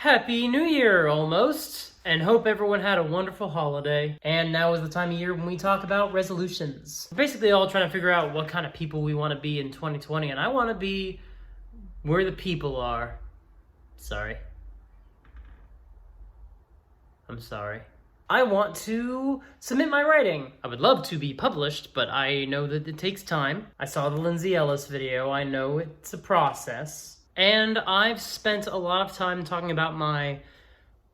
Happy New Year, almost, and hope everyone had a wonderful holiday. And now is the time of year when we talk about resolutions. We're basically all trying to figure out what kind of people we want to be in 2020, and I want to be where the people are. Sorry. I'm sorry. I want to submit my writing. I would love to be published, but I know that it takes time. I saw the Lindsay Ellis video. I know it's a process. And I've spent a lot of time talking about my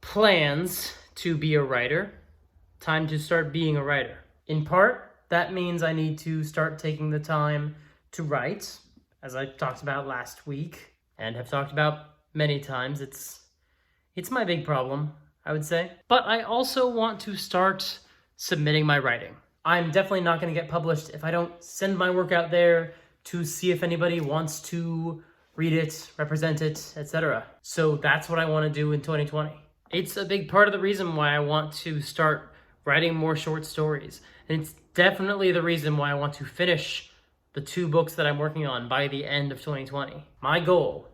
plans to be a writer. Time to start being a writer. In part, that means I need to start taking the time to write, as I talked about last week, and have talked about many times. It's my big problem, I would say. But I also want to start submitting my writing. I'm definitely not going to get published if I don't send my work out there to see if anybody wants to read it, represent it, etc. So that's what I want to do in 2020. It's a big part of the reason why I want to start writing more short stories. And it's definitely the reason why I want to finish the 2 books that I'm working on by the end of 2020. My goal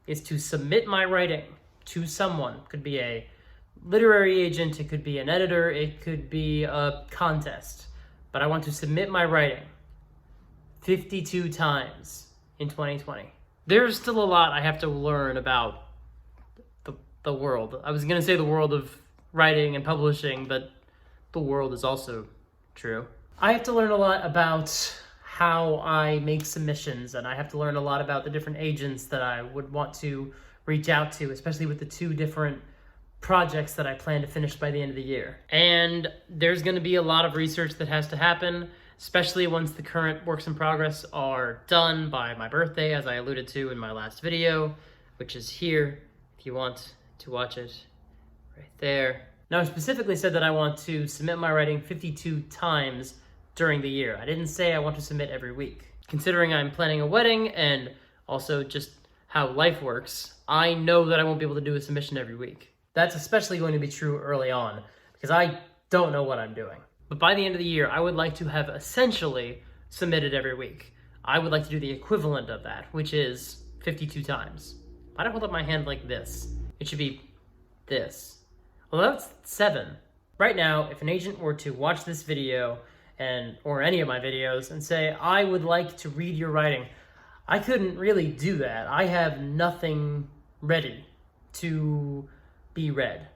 is to submit my writing to someone. It could be a literary agent, it could be an editor, it could be a contest. But I want to submit my writing 52 times in 2020. There's still a lot I have to learn about the world. I was going to say the world of writing and publishing, but the world is also true. I have to learn a lot about how I make submissions, and I have to learn a lot about the different agents that I would want to reach out to, especially with the 2 different projects that I plan to finish by the end of the year. And there's going to be a lot of research that has to happen, especially once the current works in progress are done by my birthday, as I alluded to in my last video, which is here, if you want to watch it, right there. Now, I specifically said that I want to submit my writing 52 times during the year. I didn't say I want to submit every week. Considering I'm planning a wedding and also just how life works, I know that I won't be able to do a submission every week. That's especially going to be true early on, because I don't know what I'm doing. But by the end of the year, I would like to have essentially submitted every week. I would like to do the equivalent of that, which is 52 times. Why do I hold up my hand like this? It should be this. Well, that's 7. Right now, if an agent were to watch this video or any of my videos and say, I would like to read your writing, I couldn't really do that. I have nothing ready to be read.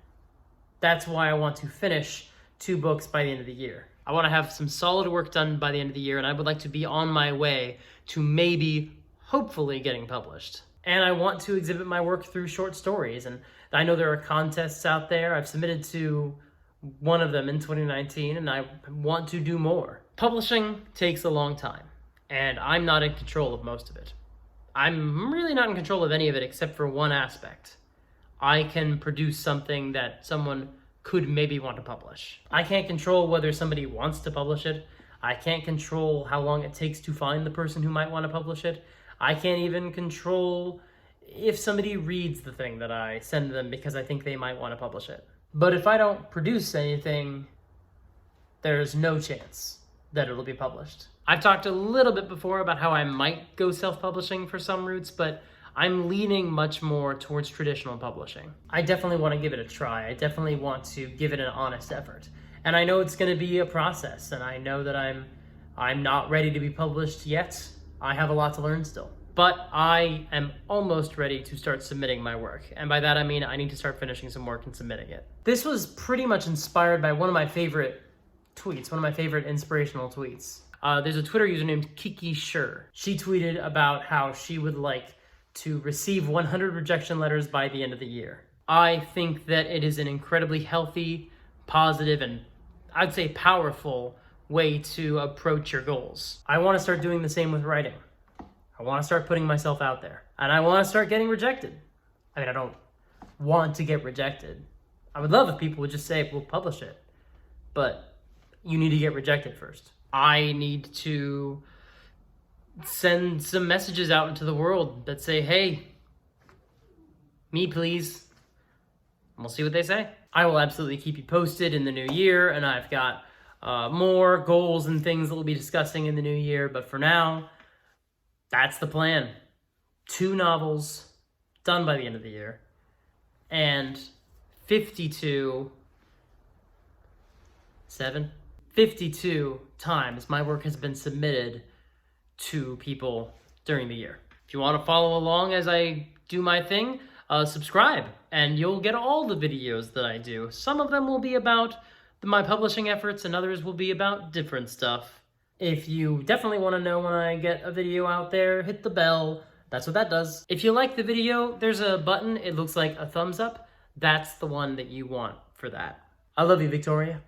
That's why I want to finish 2 books by the end of the year. I want to have some solid work done by the end of the year, and I would like to be on my way to maybe, hopefully, getting published. And I want to exhibit my work through short stories, and I know there are contests out there. I've submitted to one of them in 2019, and I want to do more. Publishing takes a long time, and I'm not in control of most of it. I'm really not in control of any of it except for one aspect. I can produce something that someone could maybe want to publish. I can't control whether somebody wants to publish it. I can't control how long it takes to find the person who might want to publish it. I can't even control if somebody reads the thing that I send them because I think they might want to publish it. But if I don't produce anything, there's no chance that it'll be published. I've talked a little bit before about how I might go self-publishing for some routes, but I'm leaning much more towards traditional publishing. I definitely want to give it a try. I definitely want to give it an honest effort. And I know it's going to be a process, and I know that I'm not ready to be published yet. I have a lot to learn still. But I am almost ready to start submitting my work. And by that I mean I need to start finishing some work and submitting it. This was pretty much inspired by one of my favorite tweets, one of my favorite inspirational tweets. There's a Twitter user named Kiki Sure. She tweeted about how she would like to receive 100 rejection letters by the end of the year. I think that it is an incredibly healthy, positive, and I'd say powerful way to approach your goals. I want to start doing the same with writing. I want to start putting myself out there. And I want to start getting rejected. I mean, I don't want to get rejected. I would love if people would just say, we'll publish it. But you need to get rejected first. I need to send some messages out into the world that say, hey, me please. And we'll see what they say. I will absolutely keep you posted in the new year, and I've got more goals and things that we'll be discussing in the new year. But for now, that's the plan. 2 novels done by the end of the year. and 52 times my work has been submitted to people during the year. If you want to follow along as I do my thing, subscribe, and you'll get all the videos that I do. Some of them will be about my publishing efforts, and others will be about different stuff. If you definitely want to know when I get a video out there, hit the bell. That's what that does. If you like the video, there's a button. It looks like a thumbs up. That's the one that you want for that. I love you, Victoria.